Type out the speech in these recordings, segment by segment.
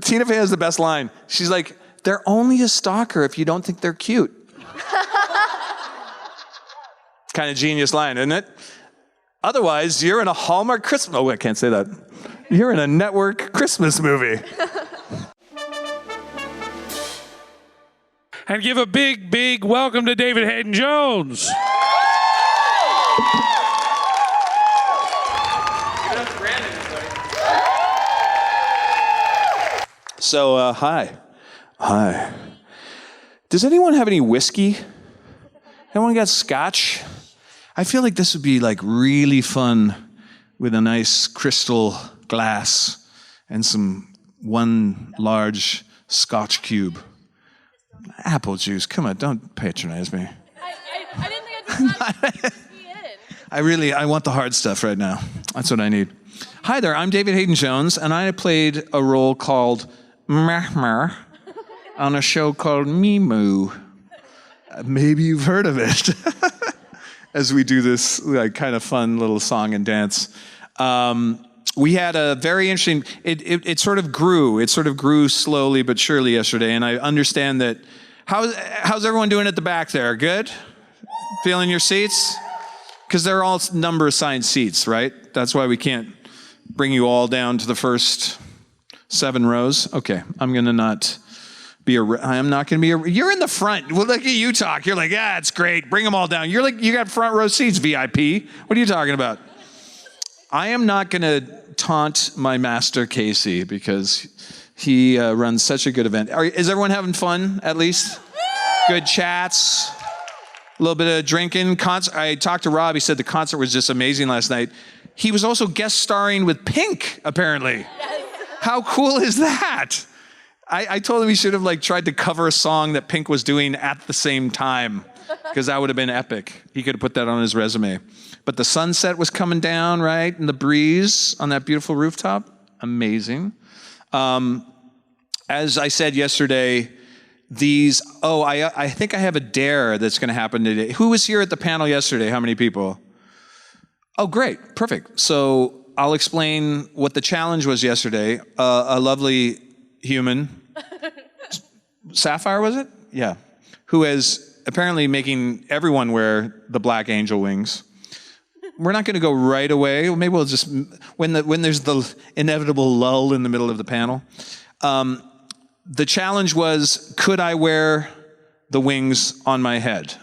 Tina Fey has the best line. She's like, they're only a stalker if you don't think they're cute. Kind of genius line, isn't it? Otherwise, you're in a Hallmark Christmas... Oh, I can't say that. You're in a network Christmas movie. And give a big, big welcome to David Haydn-Jones. So, hi. Hi. Does anyone have any whiskey? Anyone got scotch? I feel like this would be like really fun with a nice crystal glass and one large scotch cube. Apple juice, come on, don't patronize me. I didn't think I'd be in. I want the hard stuff right now. That's what I need. Hi there, I'm David Haydn-Jones, and I played a role called Mahmar on a show called Mimu. Maybe you've heard of it. As we do this like kind of fun little song and dance. We had a very interesting, it sort of grew. It sort of grew slowly but surely yesterday, and I understand that, how's everyone doing at the back there? Good? Feeling your seats? Because they're all number assigned seats, right? That's why we can't bring you all down to the first 7 rows. Okay, I'm not going to be you're in the front. Well, look at you talk. You're like, yeah, it's great. Bring them all down. You're like, you got front row seats, VIP. What are you talking about? I am not going to taunt my master, Casey, because he runs such a good event. Is everyone having fun, at least? Good chats? A little bit of drinking? I talked to Rob. He said the concert was just amazing last night. He was also guest starring with Pink, apparently. Yes. How cool is that? I told him he should have tried to cover a song that Pink was doing at the same time, because that would have been epic. He could have put that on his resume. But the sunset was coming down, right? And the breeze on that beautiful rooftop. Amazing. As I said yesterday, I think I have a dare that's going to happen today. Who was here at the panel yesterday? How many people? Oh, great. Perfect. So I'll explain what the challenge was yesterday. A lovely human, Sapphire, was it? Yeah. Who is apparently making everyone wear the black angel wings. We're not going to go right away. Maybe we'll just, when there's the inevitable lull in the middle of the panel. The challenge was, could I wear the wings on my head?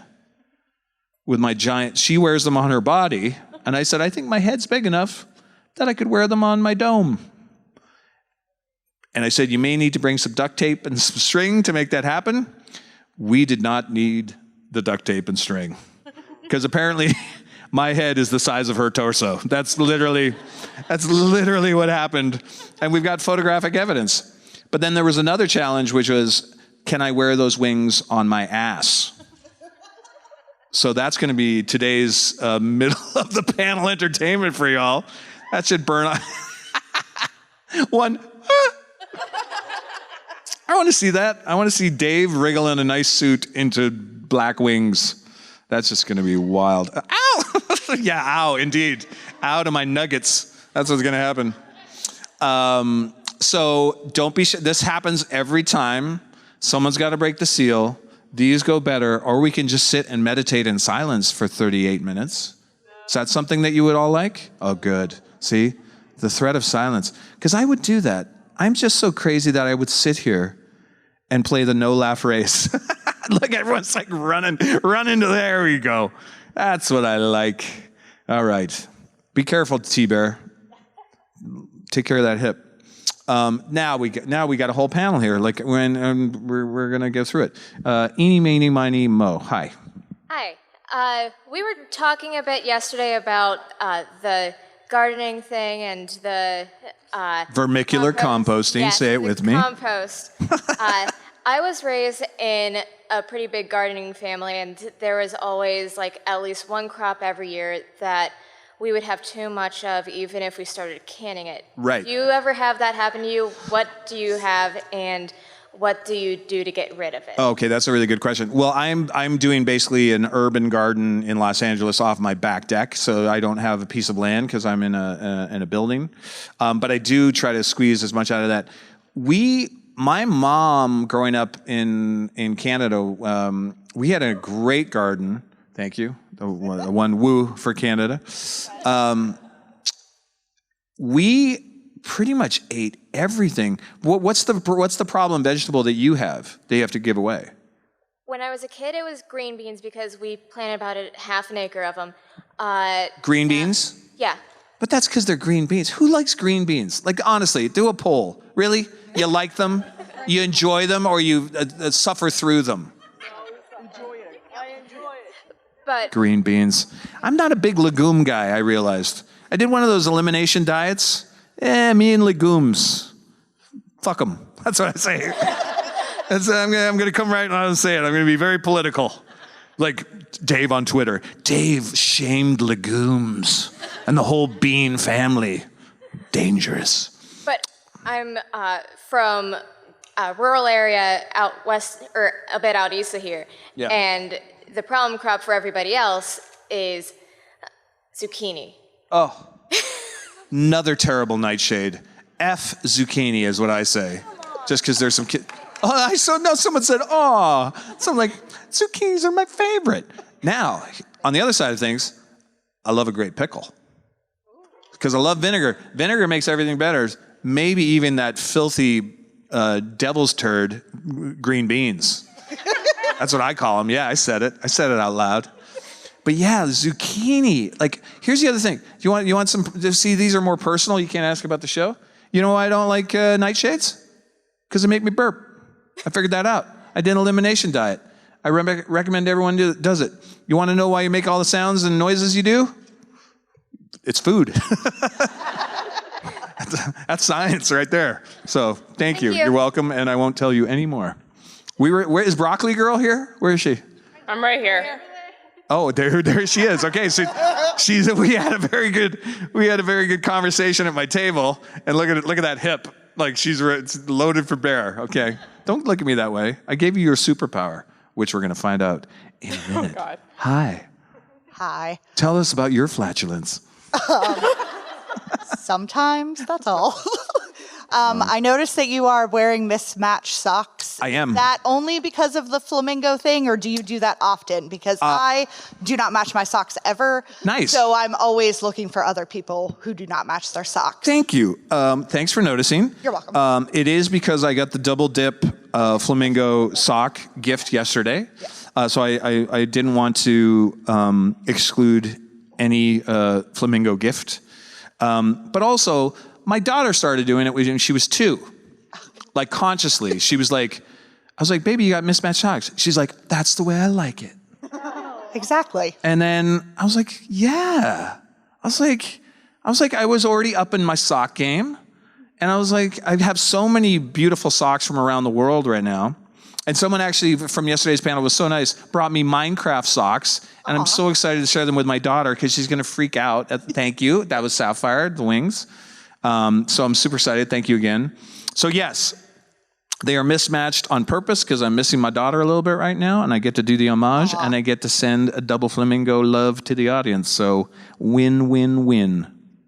With my giant, she wears them on her body. And I said, I think my head's big enough that I could wear them on my dome. And I said, you may need to bring some duct tape and some string to make that happen. We did not need the duct tape and string. Because apparently my head is the size of her torso. That's literally what happened. And we've got photographic evidence. But then there was another challenge, which was, can I wear those wings on my ass? So that's going to be today's middle of the panel entertainment for y'all. That should burn on. One. I want to see that. I want to see Dave wriggle in a nice suit into black wings. That's just going to be wild. Ow! Yeah, ow, indeed. Ow to my nuggets. That's what's going to happen. So don't be this happens every time. Someone's got to break the seal. These go better, or we can just sit and meditate in silence for 38 minutes. Is that something that you would all like? Oh, good. See? The threat of silence. Because I would do that. I'm just so crazy that I would sit here and play the no-laugh race. Look, everyone's like running to there we go. That's what I like. All right. Be careful, T-Bear. Take care of that hip. Now we got a whole panel here. Like we're gonna go through it. Eeny, meeny, miny, mo. Hi. Hi. We were talking a bit yesterday about the gardening thing and the vermicular composting. Yes, say it with me. Compost. I was raised in a pretty big gardening family, and there was always at least one crop every year that we would have too much of, even if we started canning it. Right. Do you ever have that happen to you? What do you have, and what do you do to get rid of it? Okay, that's a really good question. Well, I'm doing basically an urban garden in Los Angeles off my back deck, so I don't have a piece of land because I'm in a building. But I do try to squeeze as much out of that. my mom growing up in Canada, we had a great garden. Thank you. The one woo for Canada. We pretty much ate everything. What's the problem vegetable that you have to give away? When I was a kid, it was green beans because we planted about half an acre of them. Green beans? Yeah. But that's because they're green beans. Who likes green beans? Like, honestly, do a poll. Really? You like them? You enjoy them, or you suffer through them? I enjoy it. But Green beans. I'm not a big legume guy, I realized. I did one of those elimination diets. Me and legumes. Fuck them. That's what I say. I'm going to come right out and say it. I'm going to be very political. Like Dave on Twitter. Dave shamed legumes and the whole bean family. Dangerous. But I'm from a rural area out west, or a bit out east of here. Yeah. And the problem crop for everybody else is zucchini. Oh. Another terrible nightshade. F zucchini is what I say. Just because there's some kid. Oh, I saw. No, someone said, "Oh." So I'm like, zucchinis are my favorite. Now, on the other side of things, I love a great pickle because I love vinegar. Vinegar makes everything better. Maybe even that filthy devil's turd, green beans. That's what I call them. Yeah, I said it. I said it out loud. But yeah, zucchini. Like, here's the other thing. You want some? See, these are more personal. You can't ask about the show. You know why I don't like nightshades? Because they make me burp. I figured that out. I did an elimination diet. I recommend everyone does it. You want to know why you make all the sounds and noises you do? It's food. That's science right there. So thank you. You're welcome, and I won't tell you any more. Where is Broccoli Girl here? Where is she? I'm right here. Oh, there she is. Okay, so we had a very good conversation at my table, and look at that hip. Like it's loaded for bear. Okay, don't look at me that way. I gave you your superpower, which we're going to find out in a minute. Oh God. Hi. Hi. Tell us about your flatulence. Sometimes, that's all. I noticed that you are wearing mismatched socks. I am. Is that only because of the flamingo thing, or do you do that often? Because I do not match my socks ever. Nice. So I'm always looking for other people who do not match their socks. Thank you. Thanks for noticing. You're welcome. It is because I got the double dip flamingo sock gift yesterday. Yeah. So I didn't want to exclude any flamingo gift. But also, my daughter started doing it when she was 2. Like, consciously. She was like, I was like, baby, you got mismatched socks. She's like, that's the way I like it. Exactly. And then I was like, yeah. I was already up in my sock game. And I was like, I have so many beautiful socks from around the world right now. And someone actually from yesterday's panel was so nice, brought me Minecraft socks. And I'm so excited to share them with my daughter because she's going to freak out. Thank you. That was Sapphire, the wings. So I'm super excited. Thank you again. So yes, they are mismatched on purpose because I'm missing my daughter a little bit right now, and I get to do the homage, and I get to send a double flamingo love to the audience. So win, win, win.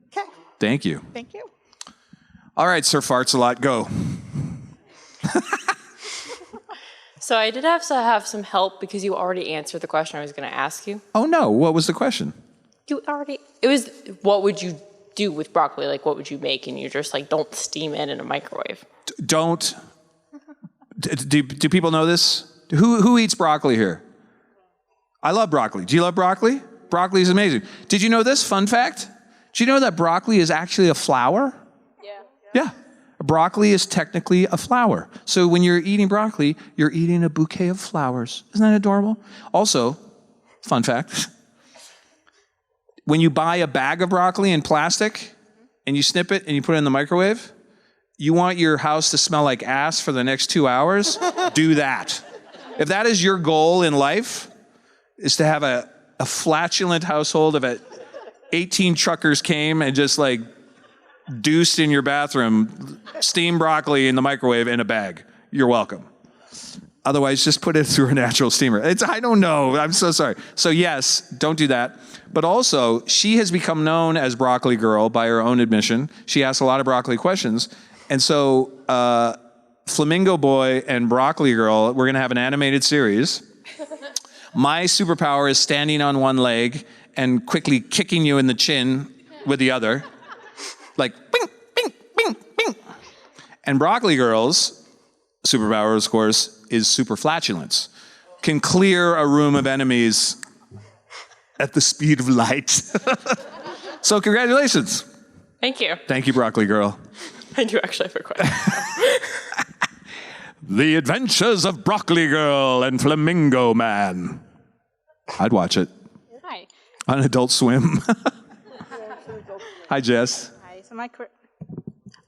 Okay. Thank you. Thank you. All right, Sir Farts-a-Lot, go. So I did have to have some help because you already answered the question I was going to ask you. Oh no, what was the question? It was, what would you do with broccoli? Like, what would you make? And you're just like, don't steam it in a microwave. Don't. Do people know this? Who eats broccoli here? I love broccoli. Do you love broccoli? Broccoli is amazing. Did you know this? Fun fact. Did you know that broccoli is actually a flower? Yeah. Broccoli is technically a flower. So when you're eating broccoli, you're eating a bouquet of flowers. Isn't that adorable? Also, fun fact. When you buy a bag of broccoli in plastic and you snip it and you put it in the microwave, you want your house to smell like ass for the next 2 hours? Do that. If that is your goal in life, is to have a flatulent household of 18 truckers came and just like deuced in your bathroom, steamed broccoli in the microwave in a bag. You're welcome. Otherwise, just put it through a natural steamer. I don't know. I'm so sorry. So yes, don't do that. But also, she has become known as Broccoli Girl by her own admission. She asks a lot of broccoli questions. And so Flamingo Boy and Broccoli Girl, we're going to have an animated series. My superpower is standing on one leg and quickly kicking you in the chin with the other. Like, bing, bing, bing, bing. And Broccoli Girl's superpower, of course, is super flatulence. Can clear a room of enemies at the speed of light. So congratulations. Thank you. Thank you, Broccoli Girl. I do actually have a question. The Adventures of Broccoli Girl and Flamingo Man. I'd watch it. Hi. On Adult Swim. Hi, Jess. Hi. So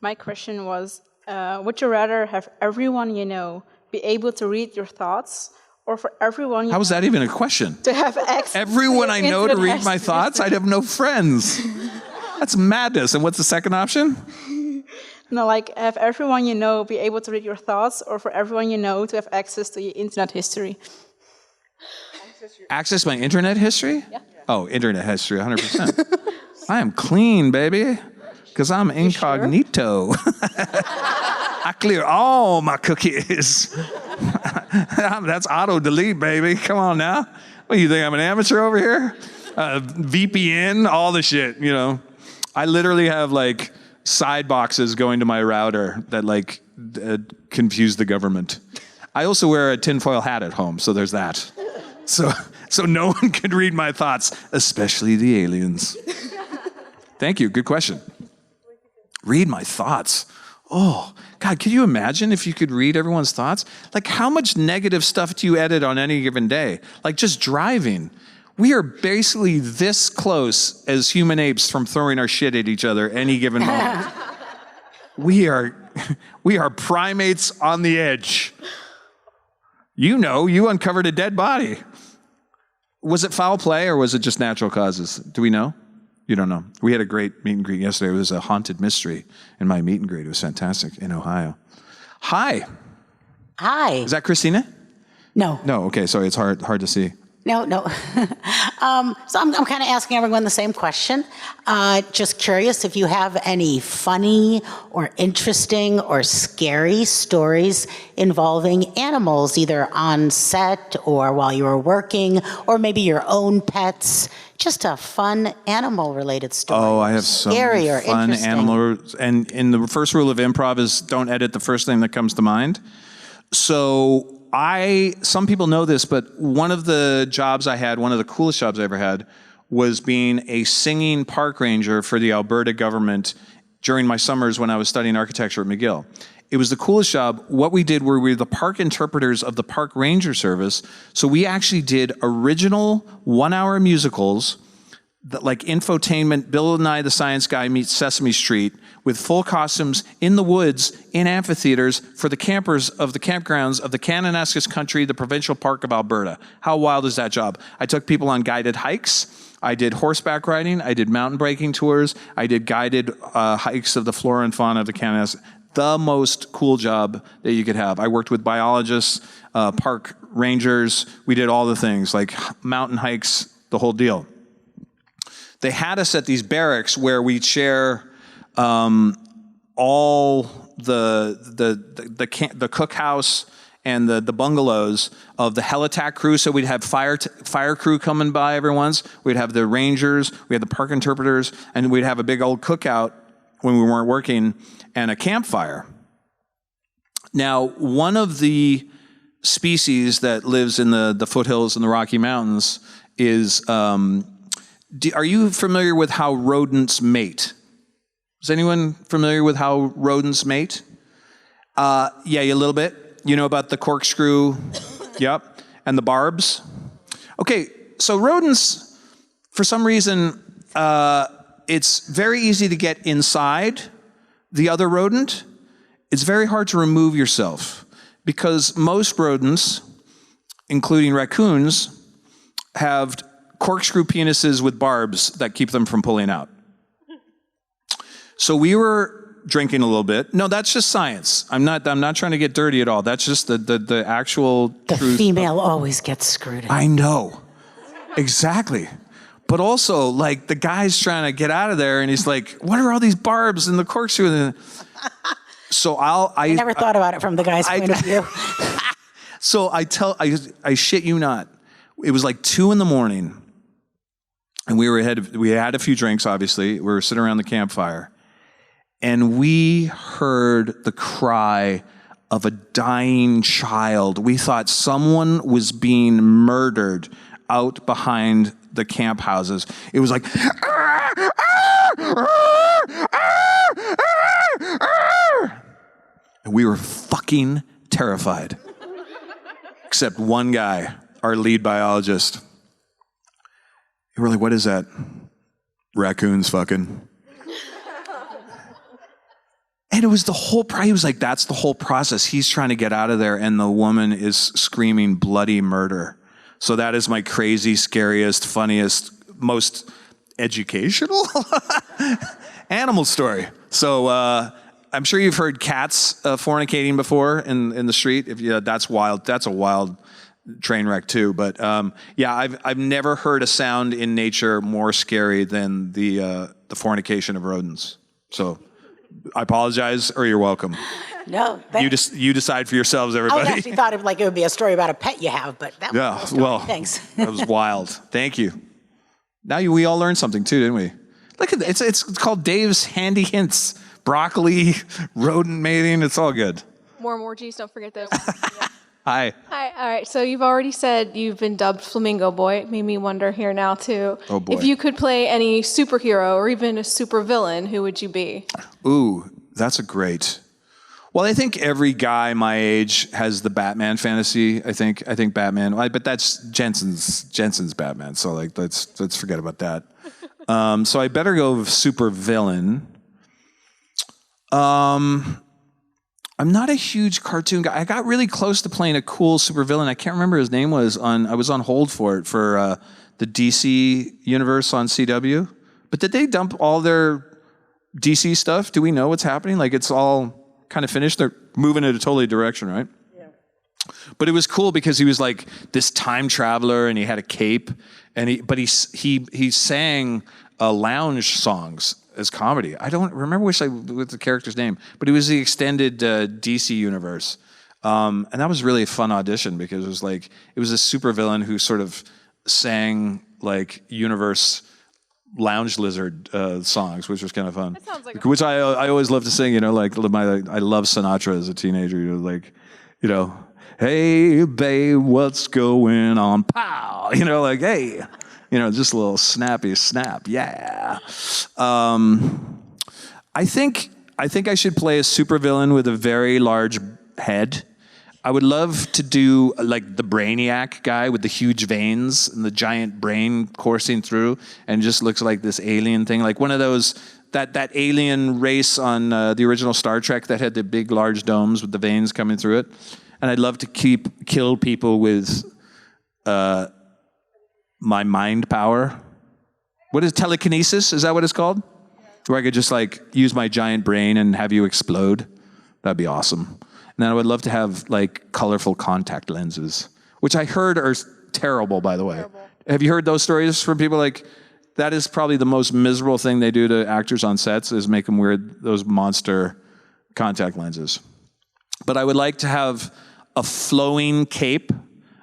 my question was, would you rather have everyone you know be able to read your thoughts, or for everyone you How is that even a question? to have access Everyone to I your know to internet read my history? thoughts? I'd have no friends. That's madness. And what's the second option? No, like have everyone you know be able to read your thoughts, or for everyone you know to have access to your internet history. Access my internet history? Yeah. Oh, internet history, 100%. I am clean, baby, because I'm incognito. I clear all my cookies. That's auto-delete, baby. Come on now. What, you think I'm an amateur over here? VPN, all the shit, you know. I literally have, like, side boxes going to my router that, like, confuse the government. I also wear a tinfoil hat at home, so there's that. So no one can read my thoughts, especially the aliens. Thank you. Good question. Read my thoughts. Oh, God, could you imagine if you could read everyone's thoughts? Like, how much negative stuff do you edit on any given day? Like, just driving. We are basically this close as human apes from throwing our shit at each other any given moment. We are primates on the edge. You know, you uncovered a dead body. Was it foul play or was it just natural causes? Do we know? You don't know. We had a great meet and greet yesterday. It was a haunted mystery in my meet and greet. It was fantastic in Ohio. Hi. Hi. Is that Christina? No. No, okay, sorry, it's hard to see. No. So I'm kind of asking everyone the same question. Just curious if you have any funny or interesting or scary stories involving animals, either on set or while you were working, or maybe your own pets. Just a fun animal-related story. Oh, I have so Scary many or fun interesting. animal. And in the first rule of improv is don't edit the first thing that comes to mind. So some people know this, but one of the jobs I had, one of the coolest jobs I ever had, was being a singing park ranger for the Alberta government during my summers when I was studying architecture at McGill. It was the coolest job. What we did were we were the park interpreters of the park ranger service. So we actually did original 1-hour musicals, like infotainment, Bill Nye the Science Guy meets Sesame Street, with full costumes in the woods, in amphitheaters, for the campers of the campgrounds of the Kananaskis Country, the provincial park of Alberta. How wild is that job? I took people on guided hikes. I did horseback riding. I did mountain biking tours. I did guided hikes of the flora and fauna of the Kananaskis. The most cool job that you could have. I worked with biologists, park rangers. We did all the things, like mountain hikes, the whole deal. They had us at these barracks where we'd share all the cookhouse and the bungalows of the helitack crew. So we'd have fire crew coming by every once. We'd have the rangers, we had the park interpreters, and we'd have a big old cookout when we weren't working, and a campfire. Now, one of the species that lives in the foothills in the Rocky Mountains is, are you familiar with how rodents mate? Is anyone familiar with how rodents mate? Yeah, a little bit. You know about the corkscrew, yep, and the barbs? Okay, so rodents, for some reason, it's very easy to get inside the other rodent. It's very hard to remove yourself because most rodents, including raccoons, have corkscrew penises with barbs that keep them from pulling out. So we were drinking a little bit. No, that's just science. I'm not trying to get dirty at all. That's just the actual The truth. female always gets screwed in. I know. Exactly. But also, like, the guy's trying to get out of there, and he's like, what are all these barbs in the corkscrew? So I never thought about it from the guy's point of view. So I shit you not. It was like 2 a.m, and we had a few drinks, obviously. We were sitting around the campfire, and we heard the cry of a dying child. We thought someone was being murdered out behind the camp houses. It was like, and we were fucking terrified. Except one guy, our lead biologist. And we're like, what is that? Raccoons fucking. And it was the whole, he was like, that's the whole process. He's trying to get out of there, and the woman is screaming bloody murder. So that is my crazy, scariest, funniest, most educational animal story. So I'm sure you've heard cats fornicating before in the street. That's wild. That's a wild train wreck too. But yeah, I've never heard a sound in nature more scary than the fornication of rodents. So I apologize, or you're welcome. No. You decide for yourselves, everybody. I actually thought it would be a story about a pet you have, but that was a story. Thanks. That was wild. Thank you. Now we all learned something too, didn't we? Look at it. It's called Dave's Handy Hints. Broccoli, rodent mating, it's all good. More G's, don't forget those. Hi. Hi, all right, so you've already said you've been dubbed Flamingo Boy. It made me wonder here now, too. Oh, boy. If you could play any superhero or even a supervillain, who would you be? Ooh, that's a great. Well, I think every guy my age has the Batman fantasy. I think Batman, but that's Jensen's Batman, so like let's forget about that. So I better go with supervillain. I'm not a huge cartoon guy. I got really close to playing a cool supervillain. I can't remember his name was I was on hold for it for the DC universe on CW. But did they dump all their DC stuff? Do we know what's happening? Like it's all kind of finished. They're moving in a totally direction, right? Yeah. But it was cool because he was like this time traveler and he had a cape and he sang lounge songs as comedy. I don't remember what the character's name, but it was the extended DC universe. And that was really a fun audition because it was a supervillain who sort of sang like universe lounge lizard songs, which was kind of fun. That sounds like which I always love to sing, I love Sinatra as a teenager, hey babe, what's going on? Pow! Hey. Just a little snappy snap. Yeah. I think I should play a supervillain with a very large head. I would love to do like the Brainiac guy with the huge veins and the giant brain coursing through and just looks like this alien thing. Like one of those, that alien race on the original Star Trek that had the big large domes with the veins coming through it. And I'd love to kill people with my mind power. What is telekinesis? Is that what it's called? Where I could just like use my giant brain and have you explode. That'd be awesome. And then I would love to have like colorful contact lenses, which I heard are terrible, by the way. Terrible. Have you heard those stories from people? Like that is probably the most miserable thing they do to actors on sets is make them wear those monster contact lenses. But I would like to have a flowing cape,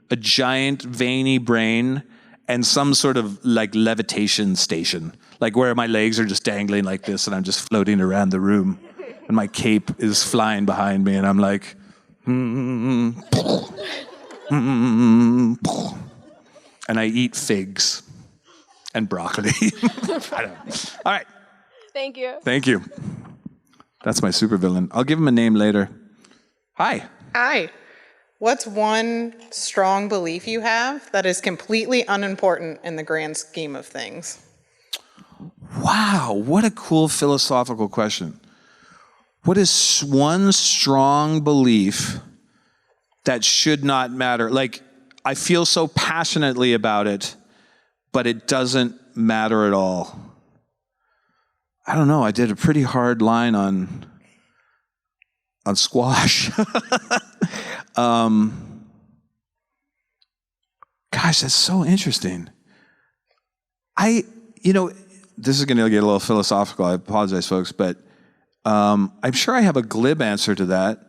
a giant veiny brain, and some sort of like levitation station, like where my legs are just dangling like this and I'm just floating around the room and my cape is flying behind me and I'm like, and I eat figs and broccoli. I don't know. All right. Thank you. Thank you. That's my supervillain. I'll give him a name later. Hi. Hi. What's one strong belief you have that is completely unimportant in the grand scheme of things? Wow, what a cool philosophical question. What is one strong belief that should not matter? Like, I feel so passionately about it, but it doesn't matter at all. I don't know, I did a pretty hard line on squash. Gosh, that's so interesting. This is going to get a little philosophical. I apologize, folks, but I'm sure I have a glib answer to that,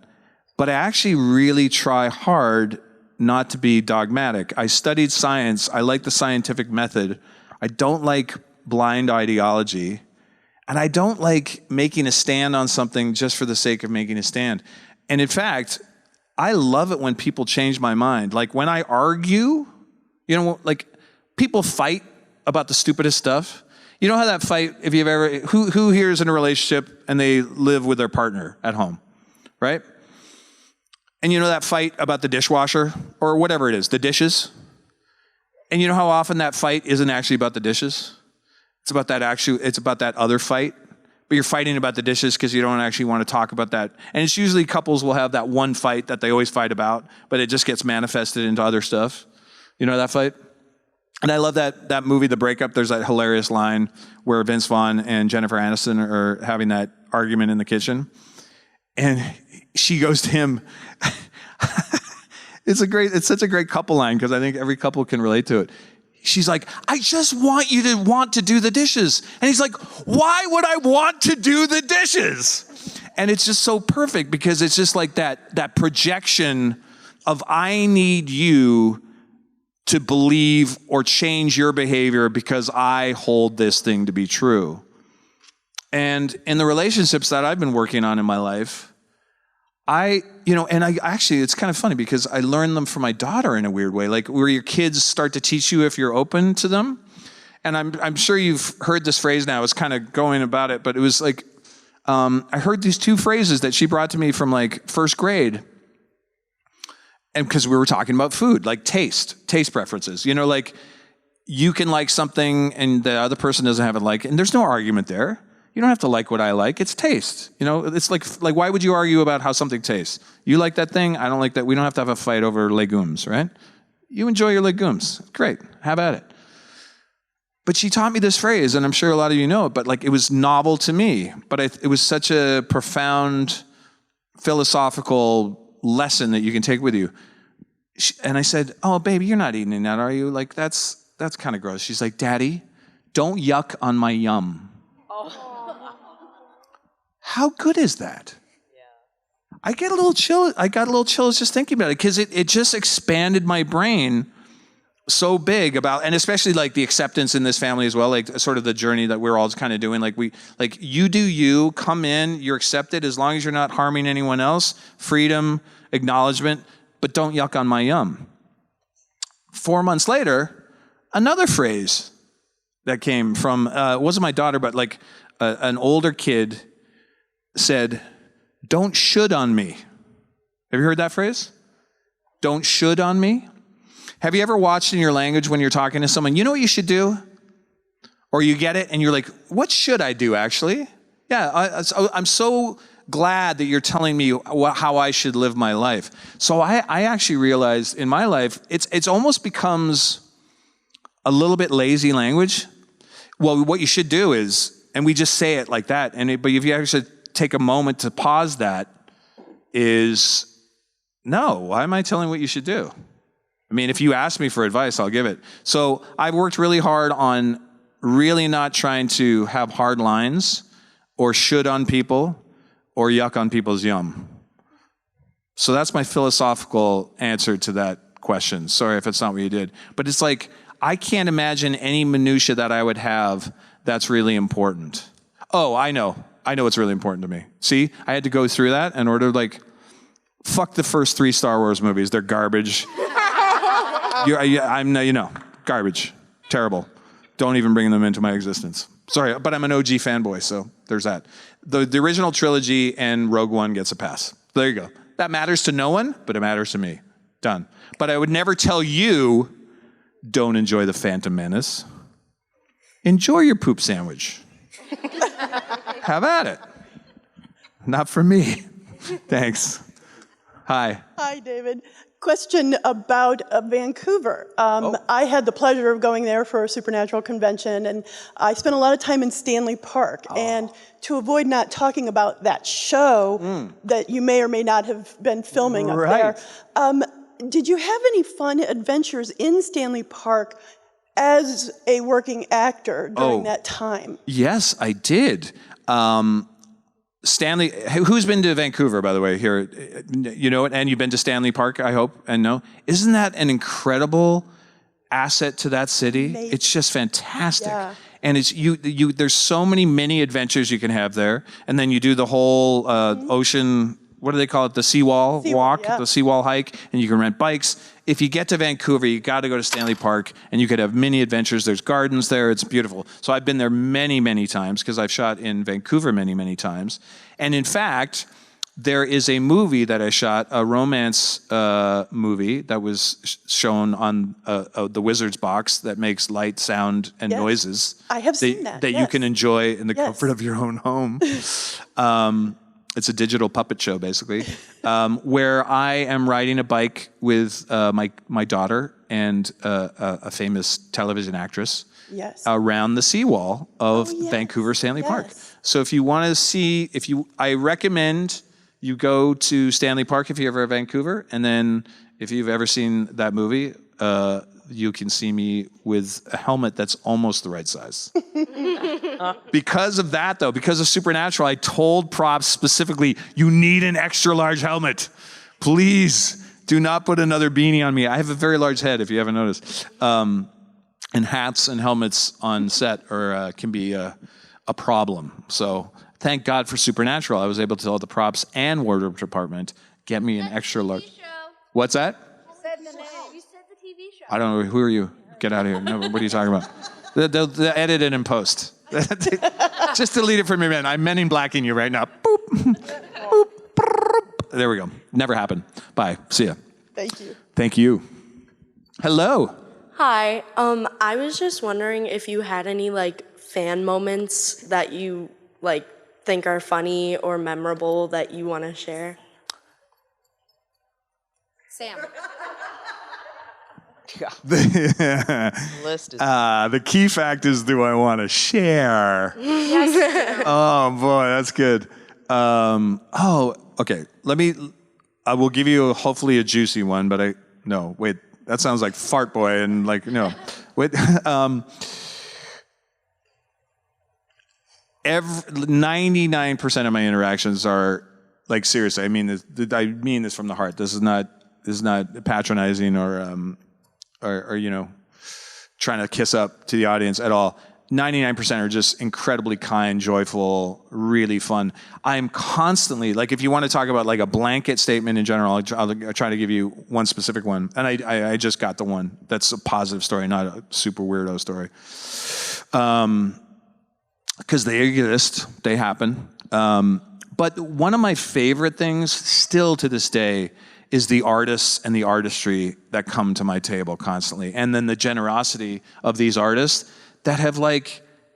but I actually really try hard not to be dogmatic. I studied science. I like the scientific method. I don't like blind ideology. And I don't like making a stand on something just for the sake of making a stand. And in fact, I love it when people change my mind. Like when I argue, like people fight about the stupidest stuff. You know how that fight, if you've ever, who here is in a relationship and they live with their partner at home, right? And you know that fight about the dishwasher or whatever it is, the dishes? And you know how often that fight isn't actually about the dishes? It's about that other fight. But you're fighting about the dishes because you don't actually want to talk about that. And it's usually couples will have that one fight that they always fight about, but it just gets manifested into other stuff. You know that fight? And I love that movie, The Breakup. There's that hilarious line where Vince Vaughn and Jennifer Aniston are having that argument in the kitchen. And she goes to him. It's such a great couple line because I think every couple can relate to it. She's like, I just want you to want to do the dishes. And he's like, why would I want to do the dishes? And it's just so perfect because it's just like that projection of I need you to believe or change your behavior because I hold this thing to be true. And in the relationships that I've been working on in my life, it's kind of funny because I learned them from my daughter in a weird way, like where your kids start to teach you if you're open to them. And I'm sure you've heard this phrase now. It's kind of going about it, but it was like, I heard these two phrases that she brought to me from like first grade. And because we were talking about food, like taste preferences, like you can like something and the other person doesn't have it like, and there's no argument there. You don't have to like what I like. It's taste. It's like why would you argue about how something tastes? You like that thing. I don't like that. We don't have to have a fight over legumes, right? You enjoy your legumes. Great. Have at it. But she taught me this phrase, and I'm sure a lot of you know it, but like it was novel to me. But it was such a profound philosophical lesson that you can take with you. And I said, oh, baby, you're not eating that, are you? Like, that's kind of gross. She's like, Daddy, don't yuck on my yum. How good is that? Yeah. I got a little chill just thinking about it because it just expanded my brain so big about, and especially like the acceptance in this family as well, like sort of the journey that we're all kind of doing. Like you do you, come in, you're accepted as long as you're not harming anyone else, freedom, acknowledgement, but don't yuck on my yum. 4 months later, another phrase that came from, it wasn't my daughter, but like an older kid said, don't should on me. Have you heard that phrase? Don't should on me. Have you ever watched in your language when you're talking to someone, you know what you should do? Or you get it and you're like, what should I do actually? Yeah, I'm so glad that you're telling me how I should live my life. So I actually realized in my life, it's almost becomes a little bit lazy language. Well, what you should do is, and we just say it like that, but if you actually take a moment to pause that, is, no, why am I telling what you should do? I mean, if you ask me for advice, I'll give it. So I've worked really hard on really not trying to have hard lines or should on people or yuck on people's yum. So that's my philosophical answer to that question. Sorry if it's not what you did. But it's like, I can't imagine any minutia that I would have that's really important. Oh, I know what's really important to me. See, I had to go through that in order to fuck the first 3 Star Wars movies. They're garbage. Garbage. Terrible. Don't even bring them into my existence. Sorry, but I'm an OG fanboy, so there's that. The original trilogy and Rogue One gets a pass. There you go. That matters to no one, but it matters to me. Done. But I would never tell you, don't enjoy the Phantom Menace. Enjoy your poop sandwich. Have at it. Not for me. Thanks. Hi. Hi, David. Question about Vancouver. I had the pleasure of going there for a supernatural convention, and I spent a lot of time in Stanley Park. And to avoid not talking about that show that you may or may not have been filming up there, did you have any fun adventures in Stanley Park as a working actor during that time? Yes, I did. Stanley, who's been to Vancouver, by the way, here? You know it, and you've been to Stanley Park, I hope, and know. Isn't that an incredible asset to that city? Amazing. It's just fantastic. Yeah. And it's there's so many mini adventures you can have there. And then you do the whole ocean, what do they call it? The seawall walk, yeah. the seawall hike, and you can rent bikes. If you get to Vancouver, you got to go to Stanley Park, and you could have mini adventures. There's gardens there. It's beautiful. So I've been there many, many times because I've shot in Vancouver many, many times. And in fact, there is a movie that I shot, a romance movie that was shown on the Wizard's box that makes light, sound, and noises. I have seen that. That you can enjoy in the comfort of your own home. It's a digital puppet show, basically, where I am riding a bike with my daughter and a famous television actress around the seawall of Vancouver Stanley Park. So if you want to see, I recommend you go to Stanley Park if you're ever in Vancouver, and then if you've ever seen that movie, you can see me with a helmet that's almost the right size. Because of that, though, because of Supernatural, I told props specifically, you need an extra large helmet. Please do not put another beanie on me. I have a very large head, if you haven't noticed. And hats and helmets on set can be a problem. So thank God for Supernatural. I was able to tell the props and wardrobe department, get me an extra large. What's that? You said the TV show. I don't know. Who are you? Get out of here. No, what are you talking about? They'll edit it in post. Just delete it from your men. I'm Men in Blacking you right now. Boop. Boop. There we go. Never happened. Bye. See ya. Thank you. Thank you. Hello. Hi. I was just wondering if you had any fan moments that you think are funny or memorable that you want to share. Sam. List is The key fact is, do I want to share? Yes. Oh boy, that's good. Okay. I will give you hopefully a juicy one, but wait, that sounds like fart boy and no. Wait, 99% of my interactions are seriously. I mean this from the heart. This is not patronizing or trying to kiss up to the audience at all. 99% are just incredibly kind, joyful, really fun. I'm constantly, if you want to talk about a blanket statement in general, I'll try to give you one specific one. And I just got the one. That's a positive story, not a super weirdo story. Because they exist, they happen. But one of my favorite things still to this day is the artists and the artistry that come to my table constantly. And then the generosity of these artists that have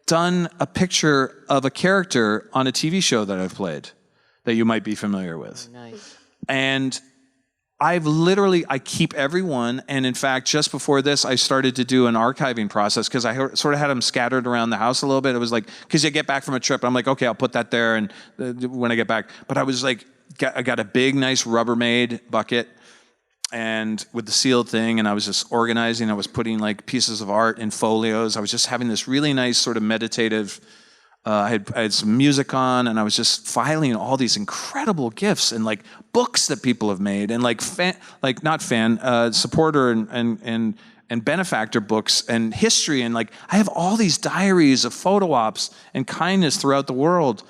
done a picture of a character on a TV show that I've played that you might be familiar with. Oh, nice. And I keep everyone. And in fact, just before this, I started to do an archiving process because I sort of had them scattered around the house a little bit. It was because you get back from a trip, I'm okay, I'll put that there and when I get back. But I was I got a big, nice Rubbermaid bucket and with the sealed thing, and I was just organizing. I was putting pieces of art in folios. I was just having this really nice sort of meditative, I had some music on, and I was just filing all these incredible gifts and books that people have made and supporter and benefactor books and history. And I have all these diaries of photo ops and kindness throughout the world.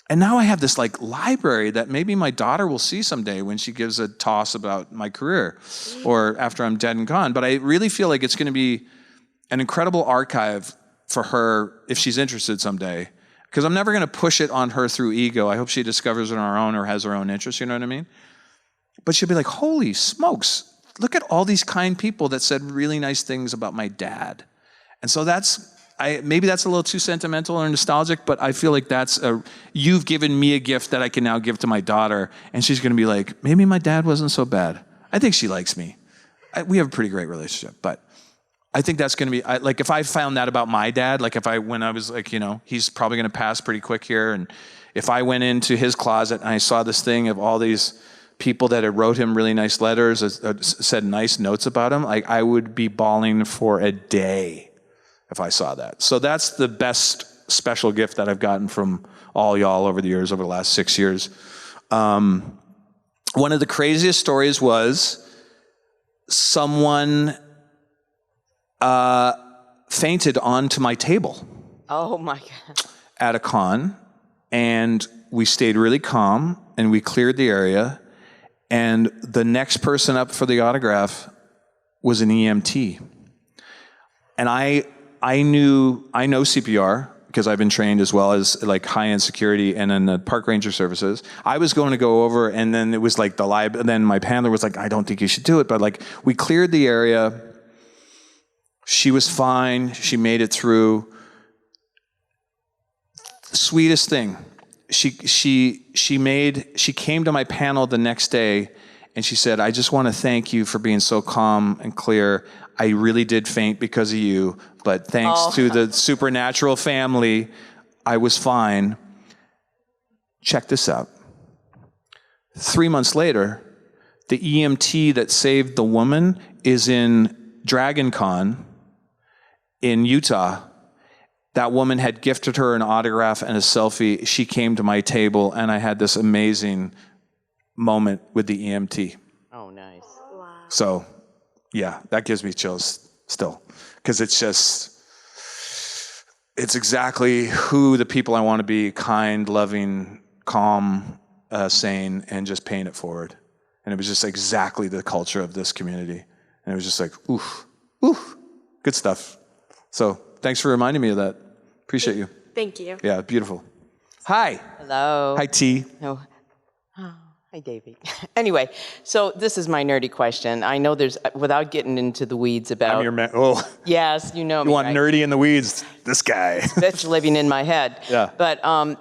And now I have this library that maybe my daughter will see someday when she gives a toss about my career or after I'm dead and gone. But I really feel it's going to be an incredible archive for her if she's interested someday. Because I'm never going to push it on her through ego. I hope she discovers it on her own or has her own interests, you know what I mean? But she'll be holy smokes, look at all these kind people that said really nice things about my dad. And so maybe that's a little too sentimental or nostalgic, but I feel you've given me a gift that I can now give to my daughter, and she's going to be maybe my dad wasn't so bad. I think she likes me. We have a pretty great relationship, but I think that's going to be, if I found that about my dad, when I was he's probably going to pass pretty quick here, and if I went into his closet and I saw this thing of all these people that had wrote him really nice letters, said nice notes about him, I would be bawling for a day if I saw that. So that's the best special gift that I've gotten from all y'all over the last 6 years. One of the craziest stories was someone fainted onto my table. Oh my God. At a con, and we stayed really calm, and we cleared the area, and the next person up for the autograph was an EMT. And I know CPR, because I've been trained as well as like high-end security and in the park ranger services. I was going to go over, and then it was like and then my handler was like, I don't think you should do it, but like we cleared the area. She was fine. She made it through. Sweetest thing. She came to my panel the next day, and she said, I just want to thank you for being so calm and clear. I really did faint because of you, but thanks to the supernatural family, I was fine. Check this out. 3 months later, the EMT that saved the woman is in Dragon Con in Utah. That woman had gifted her an autograph and a selfie. She came to my table, and I had this amazing moment with the EMT. Oh, nice. Wow. So, yeah, that gives me chills still, because it's exactly who the people I want to be: kind, loving, calm, sane, and just paying it forward. And it was just exactly the culture of this community. And it was just like, oof, good stuff. So thanks for reminding me of that. Appreciate you. Thank you. Yeah, beautiful. Hi. Hello. Hi, T. Oh. Hi, David. Anyway, so this is my nerdy question. I know there's, without getting into the weeds about... I'm your man. Oh. Yes, you know me, You want right? nerdy in the weeds? This guy. That's living in my head. Yeah. But, I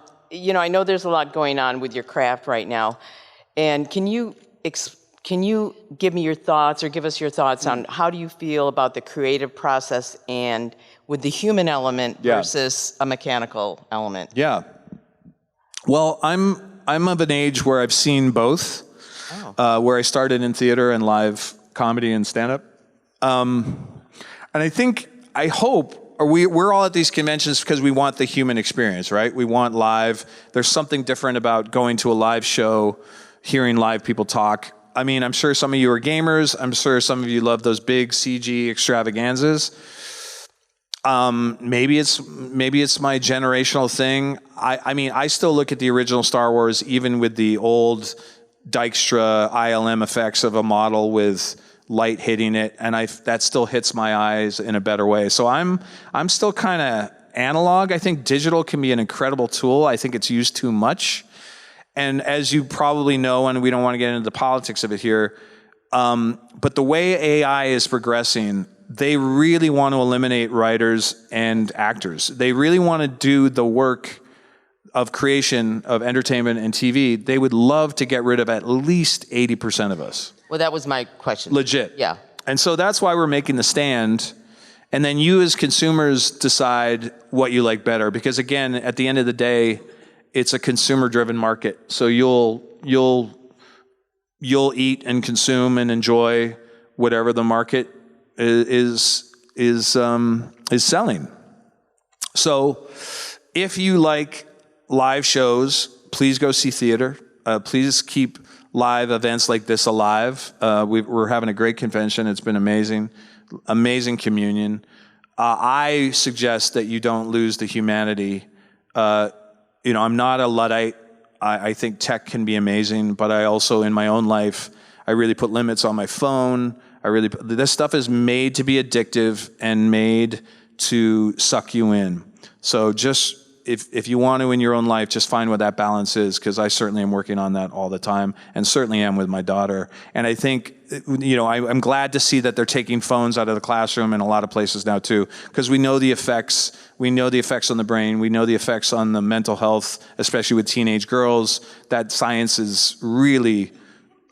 know there's a lot going on with your craft right now. And can you give me your thoughts, or give us your thoughts on how do you feel about the creative process and with the human element versus a mechanical element? Yeah. Well, I'm of an age where I've seen both, where I started in theater and live comedy and stand-up. And I hope, or we're all at these conventions because we want the human experience, right? We want live. There's something different about going to a live show, hearing live people talk. I mean, I'm sure some of you are gamers. I'm sure some of you love those big CG extravaganzas. Maybe it's my generational thing. I mean, I still look at the original Star Wars, even with the old Dykstra ILM effects of a model with light hitting it, and that still hits my eyes in a better way. So I'm still kind of analog. I think digital can be an incredible tool. I think it's used too much. And as you probably know, and we don't want to get into the politics of it here, but the way AI is progressing, they really want to eliminate writers and actors. They really want to do the work of creation of entertainment and TV. They would love to get rid of at least 80% of us. Well, that was my question. Legit. Yeah. And so that's why we're making the stand. And then you as consumers decide what you like better. Because again, at the end of the day, it's a consumer-driven market. So you'll eat and consume and enjoy whatever the market is selling. So if you like live shows, please go see theater. Please keep live events like this alive. We're having a great convention. It's been amazing communion. I suggest that you don't lose the humanity. I'm not a Luddite. I think tech can be amazing, but I also, in my own life, I really put limits on my phone. This stuff is made to be addictive and made to suck you in. So just, if you want to in your own life, just find what that balance is, because I certainly am working on that all the time, and certainly am with my daughter. And I think, I'm glad to see that they're taking phones out of the classroom in a lot of places now too, because we know the effects. We know the effects on the brain. We know the effects on the mental health, especially with teenage girls. That science is really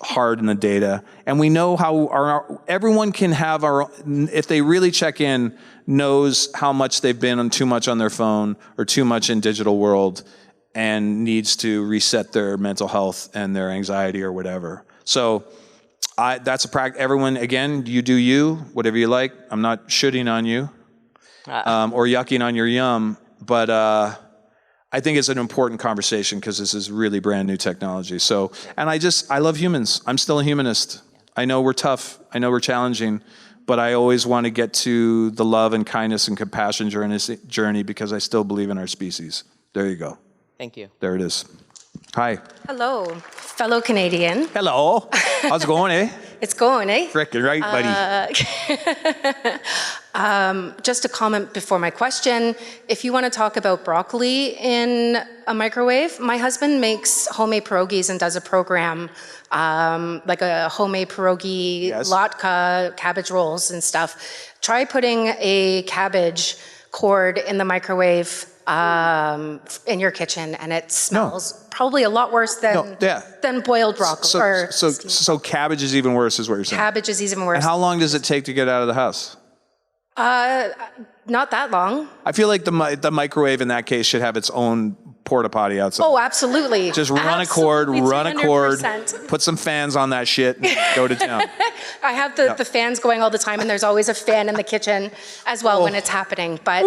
hard in the data. And we know how everyone can have if they really check in, knows how much they've been on too much on their phone or too much in digital world, and needs to reset their mental health and their anxiety or whatever. So that's a practice. Everyone, again, you do you, whatever you like. I'm not shitting on you or yucking on your yum, but I think it's an important conversation because this is really brand new technology. So, and I love humans. I'm still a humanist. I know we're tough. I know we're challenging, but I always want to get to the love and kindness and compassion journey because I still believe in our species. There you go. Thank you. There it is. Hi. Hello, fellow Canadian. Hello. How's it going, eh? It's going, eh? Frickin' right, buddy. Just a comment before my question. If you want to talk about broccoli in a microwave, my husband makes homemade pierogies and does a program, like a homemade pierogi, latke, cabbage rolls and stuff. Try putting a cabbage cord in the microwave in your kitchen, and it smells probably a lot worse than boiled broccoli. So cabbage is even worse, is what you're saying? Cabbage is even worse. And how long does it take to get out of the house? Not that long. I feel like the microwave in that case should have its own porta potty outside. Oh, absolutely. Just run a cord, 200%. put some fans on that shit, and go to town. I have the fans going all the time, and there's always a fan in the kitchen as well when it's happening. But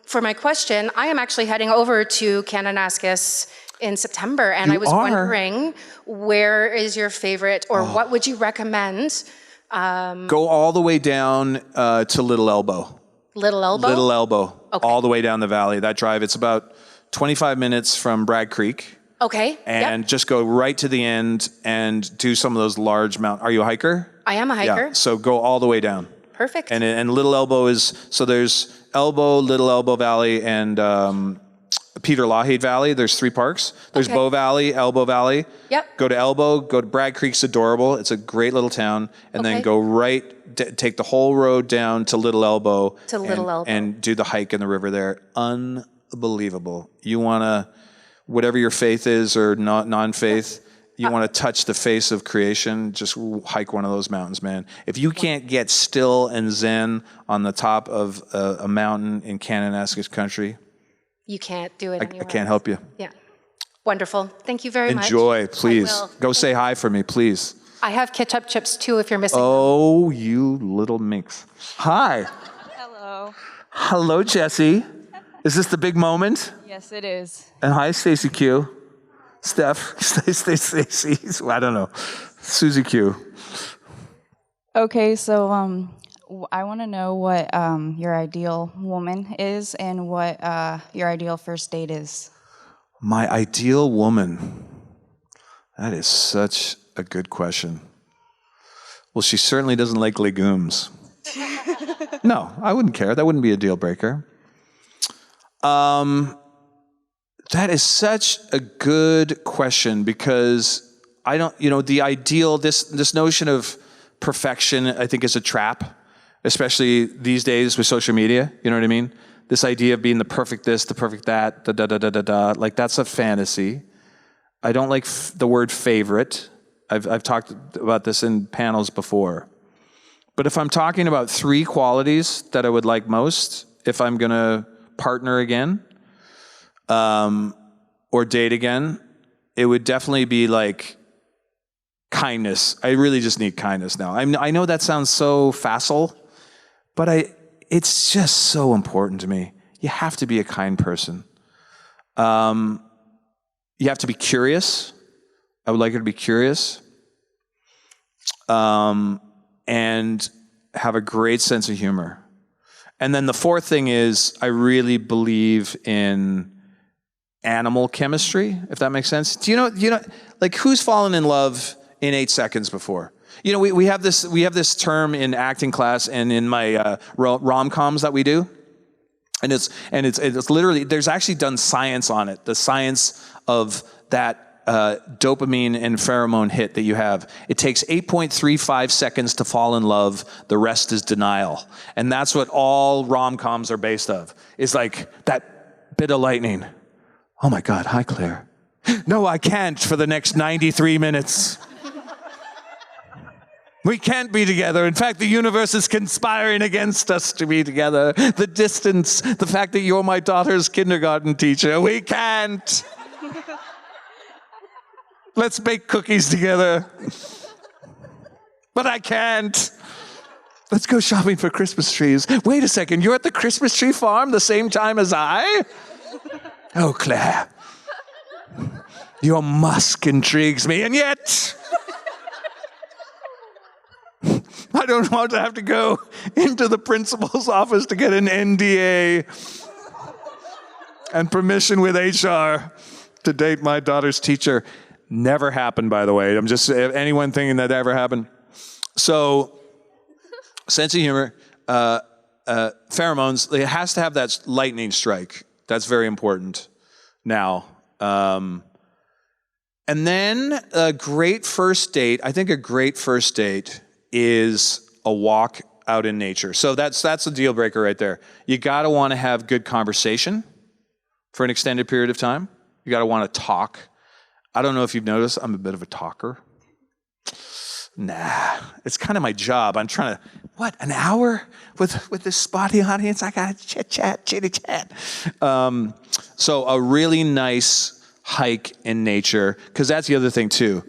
for my question, I am actually heading over to Kananaskis in September, and I was wondering, where is your favorite, or what would you recommend? Go all the way down to Little Elbow. Little Elbow? Little Elbow, all the way down the valley. That drive, it's about 25 minutes from Bragg Creek. Okay. And just go right to the end and do some of those large mountain. Are you a hiker? I am a hiker. Yeah, so go all the way down. Perfect. And Little Elbow is, so there's Elbow, Little Elbow Valley, and Peter Lawhead Valley. There's 3 parks. There's Bow Valley, Elbow Valley. Yep. Go to Elbow, go to Bragg Creek's adorable. It's a great little town. And then go right, take the whole road down to Little Elbow. To Little Elbow. And do the hike in the river there. Unbelievable. You want to, whatever your faith is or non-faith, you want to touch the face of creation, just hike one of those mountains, man. If you can't get still and zen on the top of a mountain in Kananaskis country, you can't do it anywhere. I can't help you. Yeah. Wonderful. Thank you very much. Enjoy, please. I will. Go say hi for me, please. I have ketchup chips too if you're missing Oh, you little minx. Hi. Hello. Hello, Jesse. Is this the big moment? Yes, it is. And hi, Stacy Q. Steph, Stacy, I don't know. Susie Q. Okay, so I want to know what your ideal woman is and what your ideal first date is. My ideal woman. That is such a good question. Well, she certainly doesn't like legumes. No, I wouldn't care. That wouldn't be a deal breaker. That is such a good question because I don't, the ideal, this notion of perfection, I think is a trap, especially these days with social media. You know what I mean? This idea of being the perfect this, the perfect that, like that's a fantasy. I don't like the word favorite. I've talked about this in panels before. But if I'm talking about 3 qualities that I would like most, if I'm going to partner again, or date again, it would definitely be like kindness. I really just need kindness now. I know that sounds so facile, but it's just so important to me. You have to be a kind person. You have to be curious. I would like her to be curious. And have a great sense of humor. And then the 4th thing is I really believe in animal chemistry, if that makes sense. Do you know, like who's fallen in love in 8 seconds before? You know, we have this term in acting class and in my rom-coms that we do. And it's literally, there's actually done science on it. The science of that dopamine and pheromone hit that you have. It takes 8.35 seconds to fall in love. The rest is denial. And that's what all rom-coms are based of. Is like that bit of lightning. Oh my God, hi Claire. No, I can't for the next 93 minutes. We can't be together. In fact, the universe is conspiring against us to be together. The distance, the fact that you're my daughter's kindergarten teacher, we can't. Let's bake cookies together. But I can't. Let's go shopping for Christmas trees. Wait a second, you're at the Christmas tree farm the same time as I? Oh, Claire, your musk intrigues me, and yet I don't want to have to go into the principal's office to get an NDA and permission with HR to date my daughter's teacher. Never happened, by the way. I'm just, anyone thinking that ever happened? So, sense of humor, pheromones, it has to have that lightning strike. That's very important now. And then a great first date, I think a great first date is a walk out in nature. So that's a deal breaker right there. You gotta wanna have good conversation for an extended period of time. You gotta wanna talk. I don't know if you've noticed, I'm a bit of a talker. Nah, it's kind of my job. I'm trying to, an hour with this spotty audience? I gotta chitty chat. So a really nice hike in nature, because that's the other thing too.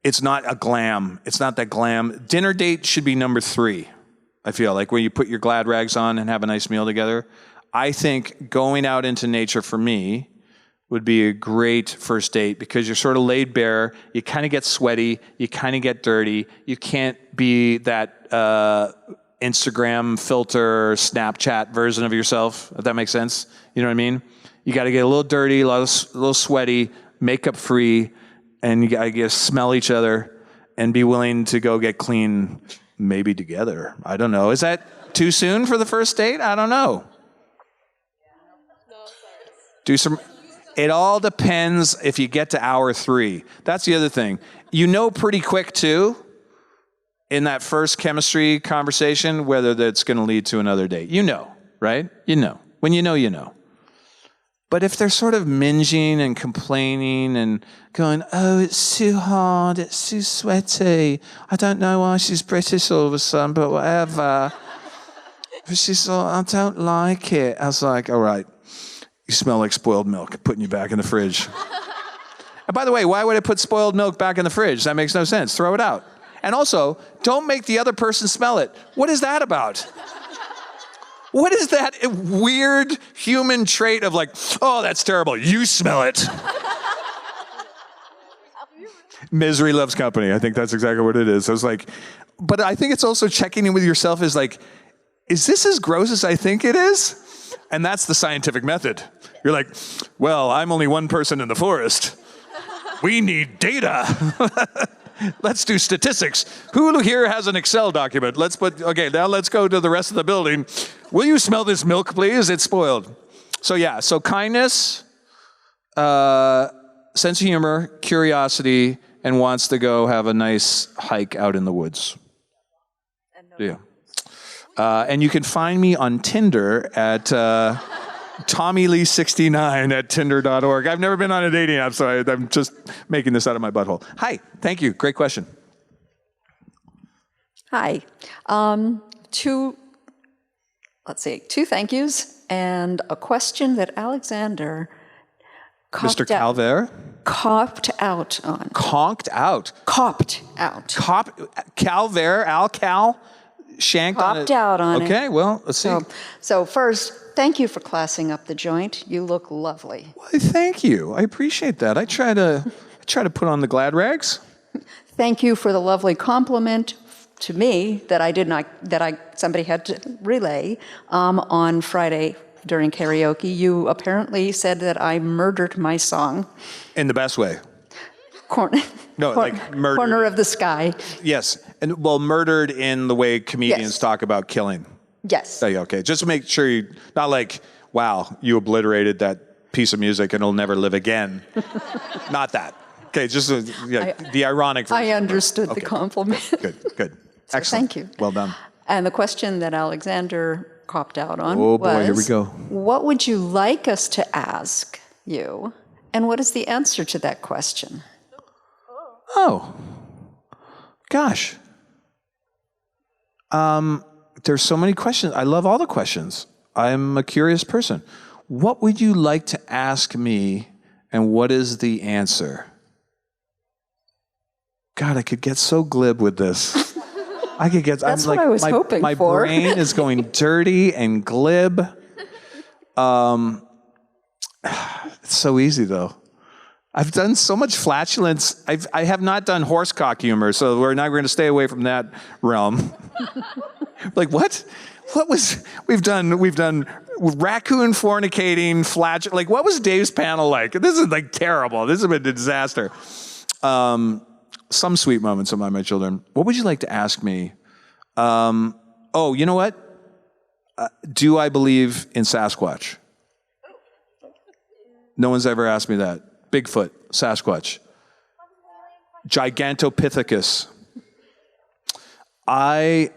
It's not a glam. It's not that glam. Dinner date should be number 3, I feel like, where you put your glad rags on and have a nice meal together. I think going out into nature for me would be a great first date because you're sort of laid bare. You kind of get sweaty. You kind of get dirty. You can't be that Instagram filter, Snapchat version of yourself, if that makes sense. You know what I mean? You got to get a little dirty, a little sweaty, makeup free, and you got to smell each other and be willing to go get clean, maybe together. I don't know. Is that too soon for the first date? I don't know. Do some... It all depends if you get to hour 3. That's the other thing. You know pretty quick, too, in that first chemistry conversation, whether that's going to lead to another date. You know, right? You know. When you know, you know. But if they're sort of minging and complaining and going, oh, it's too hard, it's too sweaty, I don't know why she's British all of a sudden, but whatever. But she's like, I don't like it. I was like, all right. You smell like spoiled milk, putting you back in the fridge. And by the way, why would I put spoiled milk back in the fridge? That makes no sense. Throw it out. And also, don't make the other person smell it. What is that about? What is that weird human trait of like, oh, that's terrible. You smell it. Misery loves company. I think that's exactly what it is. I was like, but I think it's also checking in with yourself is like, is this as gross as I think it is? And that's the scientific method. You're like, well, I'm only one person in the forest. We need data. Let's do statistics. Who here has an Excel document? Okay, now let's go to the rest of the building. Will you smell this milk, please? It's spoiled. So yeah, so kindness, sense of humor, curiosity, and wants to go have a nice hike out in the woods. Yeah. And you can find me on Tinder at TommyLee69 at tinder.org. I've never been on a dating app, so I'm just making this out of my butthole. Hi, thank you. Great question. Hi. Two thank yous and a question that Alexander Mr. Calvert? copped out on. Conked out? Copped out. Calvert, Al-Cal? Shanked Copped out on it. Okay, well, let's see. So first, thank you for classing up the joint. You look lovely. Why, thank you. I appreciate that. I try to put on the glad rags. Thank you for the lovely compliment to me that somebody had to relay on Friday during karaoke. You apparently said that I murdered my song. In the best way. Like murdered. Corner of the sky. Yes, and well, murdered in the way comedians talk about killing. Yes. Oh, yeah, okay, just to make sure you, not like, wow, you obliterated that piece of music and it'll never live again. Not that. Okay, just the ironic version. I understood the compliment. Good. So Excellent. thank you. Well done. And the question that Alexander copped out on Oh boy, was, here we go. what would you like us to ask you? And what is the answer to that question? Oh, gosh. There's so many questions. I love all the questions. I'm a curious person. What would you like to ask me, and what is the answer? God, I could get so glib with this. That's what I was hoping my for. My brain is going dirty and glib. It's so easy, though. I've done so much flatulence. I have not done horsecock humor, so we're not going to stay away from that realm. Like, what? What was, we've done raccoon fornicating, like, what was Dave's panel like? This is, like, terrible. This has been a disaster. Some sweet moments of my children. What would you like to ask me? Oh, you know what? Do I believe in Sasquatch? No one's ever asked me that. Bigfoot, Sasquatch. Gigantopithecus. I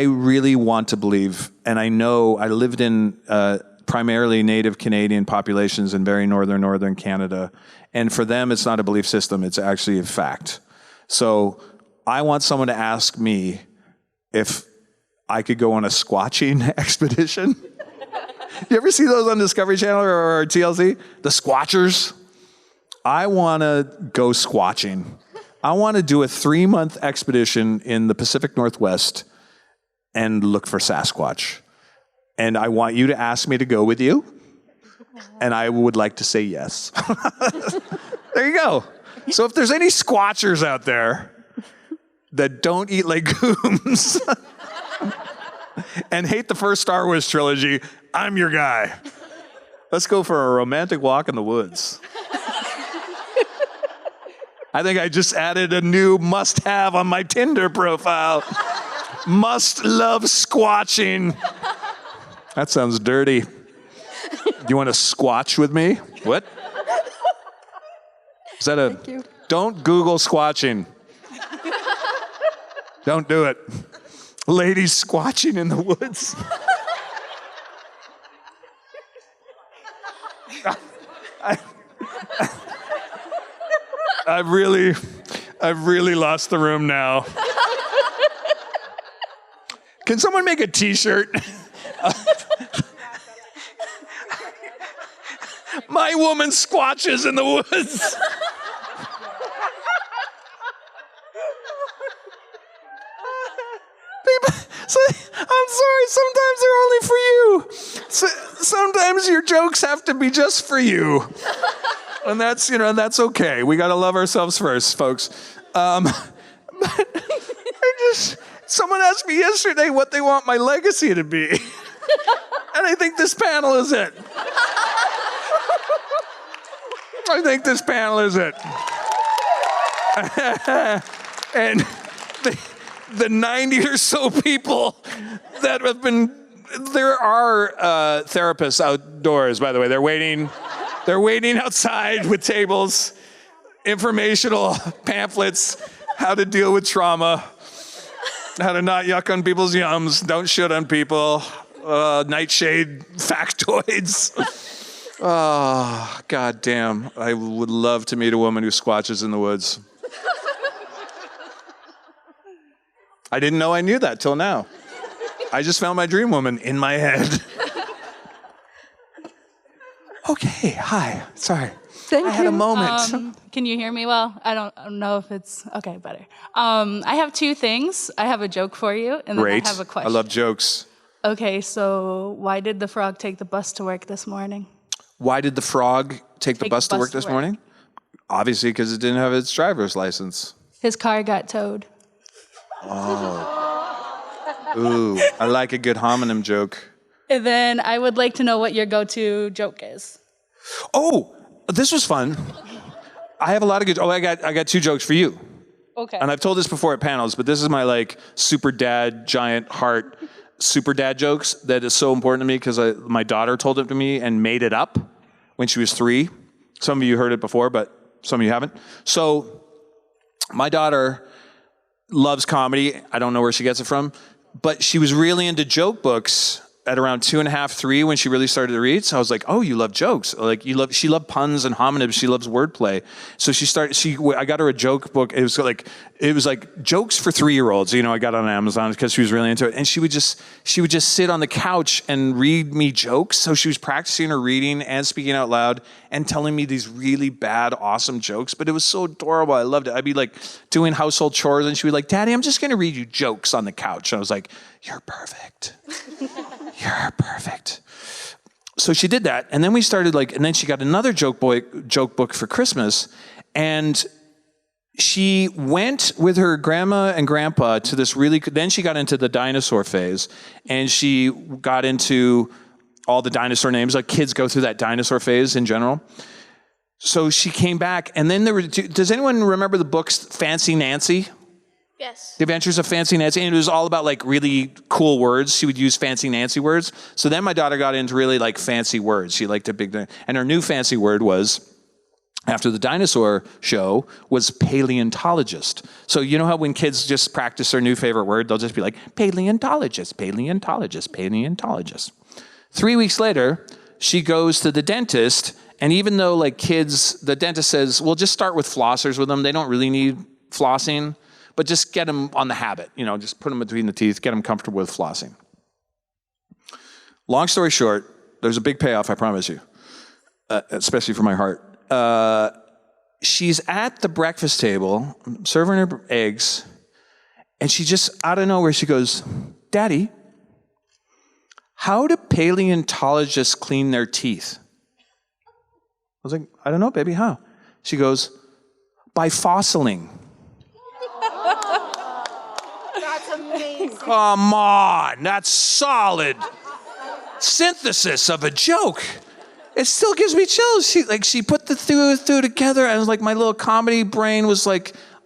really want to believe, and I know I lived in primarily Native Canadian populations in very northern Canada, and for them it's not a belief system, it's actually a fact. So I want someone to ask me if I could go on a squatching expedition. You ever see those on Discovery Channel or TLC? The Squatchers? I want to go squatching. I want to do a 3-month expedition in the Pacific Northwest and look for Sasquatch. And I want you to ask me to go with you. And I would like to say yes. There you go. So if there's any squatchers out there that don't eat legumes and hate the first Star Wars trilogy, I'm your guy. Let's go for a romantic walk in the woods. I think I just added a new must-have on my Tinder profile. Must love squatching. That sounds dirty. Do you want to squatch with me? What? Is that a... Thank you. Don't Google squatching. Don't do it. Ladies squatching in the woods. I've really lost the room now. Can someone make a t-shirt? My woman squatches in the woods. I'm sorry, sometimes they're only for you. Sometimes your jokes have to be just for you. And that's, that's okay. We got to love ourselves first, folks. Someone asked me yesterday what they want my legacy to be. And I think this panel is it. I think this panel is it. And the 90 or so people that have been, there are therapists outdoors, by the way. They're waiting outside with tables, informational pamphlets, how to deal with trauma, how to not yuck on people's yums, don't shit on people, nightshade factoids. Oh, God damn. I would love to meet a woman who squatches in the woods. I didn't know I knew that till now. I just found my dream woman in my head. Okay, hi. Sorry. Thank you. I had a moment. Can you hear me well? I don't know if it's okay. Better. I have two things. I have a joke for you, and then Great. I have a question. I love jokes. Okay, so why did the frog take the bus to work this morning? Why did the frog take the bus to work this morning? Obviously, because it didn't have its driver's license. His car got towed. Oh. Ooh, I like a good homonym joke. And then I would like to know what your go-to joke is. Oh, this was fun. I have a lot of good. I got two jokes for you. Okay. And I've told this before at panels, but this is my super dad, giant heart, super dad jokes that is so important to me because my daughter told it to me and made it up when she was 3. Some of you heard it before, but some of you haven't. So my daughter loves comedy. I don't know where she gets it from, but she was really into joke books at around 2.5, 3 when she really started to read. So I was like, oh, you love jokes. She loved puns and homonyms. She loves wordplay. So I got her a joke book. It was like jokes for 3-year-olds. I got on Amazon because she was really into it. And she would just sit on the couch and read me jokes. So she was practicing her reading and speaking out loud and telling me these really bad, awesome jokes. But it was so adorable. I loved it. I'd be doing household chores and she'd be like, Daddy, I'm just going to read you jokes on the couch. And I was like, you're perfect. You're perfect. so she did that, and then we started and then she got another joke book for Christmas, and she went with her grandma and grandpa to this then she got into the dinosaur phase, and she got into all the dinosaur names, like kids go through that dinosaur phase in general. So she came back, and then does anyone remember the books Fancy Nancy? Yes. The Adventures of Fancy Nancy, and it was all about really cool words. She would use Fancy Nancy words. So then my daughter got into really fancy words. She liked and her new fancy word was, after the dinosaur show, was paleontologist. So you know how when kids just practice their new favorite word, they'll just be like, paleontologist, paleontologist, paleontologist. 3 weeks later, she goes to the dentist, and even though kids, the dentist says, well, just start with flossers with them. They don't really need flossing, but just get them on the habit. Just put them between the teeth, get them comfortable with flossing. Long story short, there's a big payoff, I promise you, especially for my heart. She's at the breakfast table, serving her eggs, and she just, out of nowhere, she goes, Daddy, how do paleontologists clean their teeth? I was like, I don't know, baby, how? She goes, by fossiling. That's amazing. Come on, that's solid synthesis of a joke. It still gives me chills. She put the two together, and my little comedy brain was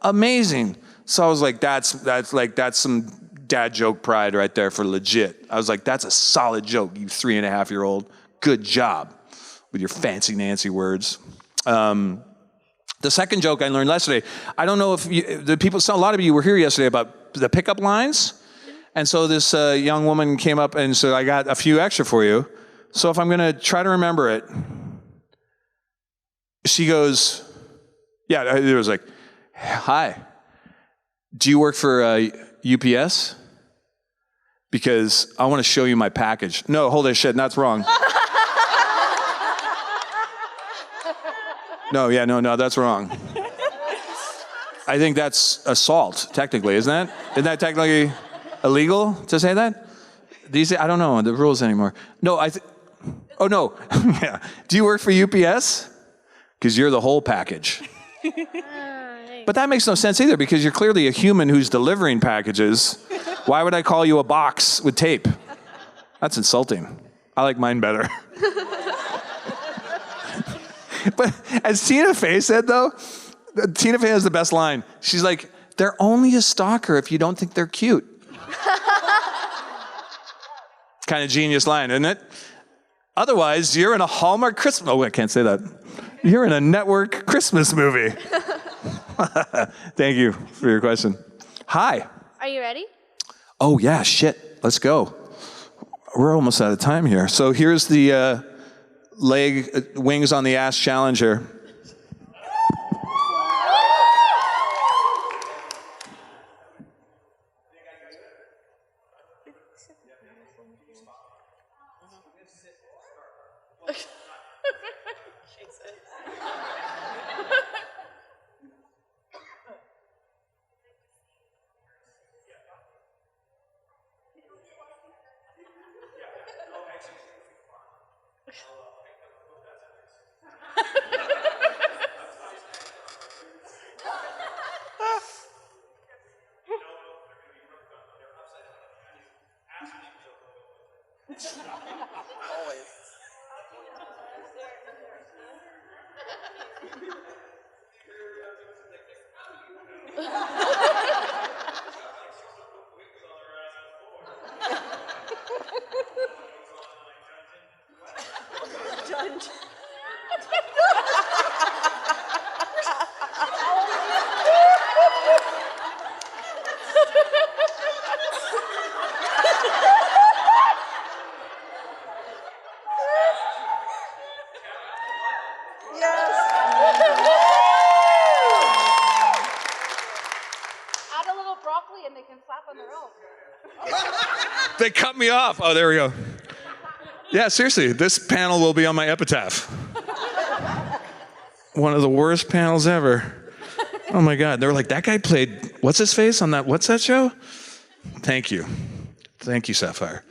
amazing. So I was like, that's some dad joke pride right there for legit. I was like, that's a solid joke, you 3.5-year-old. Good job with your fancy Nancy words. The second joke I learned yesterday, I don't know if a lot of you were here yesterday about the pickup lines. And so this young woman came up and said, I got a few extra for you. So if I'm going to try to remember it, she goes, it was hi, do you work for UPS? Because I want to show you my package. No, hold that shit, that's wrong. No, that's wrong. I think that's assault, technically, isn't that? Isn't that technically illegal to say that? I don't know the rules anymore. No, oh no, yeah. Do you work for UPS? Because you're the whole package. But that makes no sense either, because you're clearly a human who's delivering packages. Why would I call you a box with tape? That's insulting. I like mine better. But as Tina Fey said, though, Tina Fey has the best line. She's like, they're only a stalker if you don't think they're cute. Kind of genius line, isn't it? Otherwise, you're in a Hallmark Christmas... Oh, I can't say that. You're in a network Christmas movie. Thank you for your question. Hi. Are you ready? Oh, yeah, shit. Let's go. We're almost out of time here. So here's the wings on the ass challenger. They cut me off. Oh, there we go. Yeah, seriously, this panel will be on my epitaph. One of the worst panels ever. Oh my God, they were like, that guy played, what's his face on that, what's that show? Thank you. Thank you, Sapphire.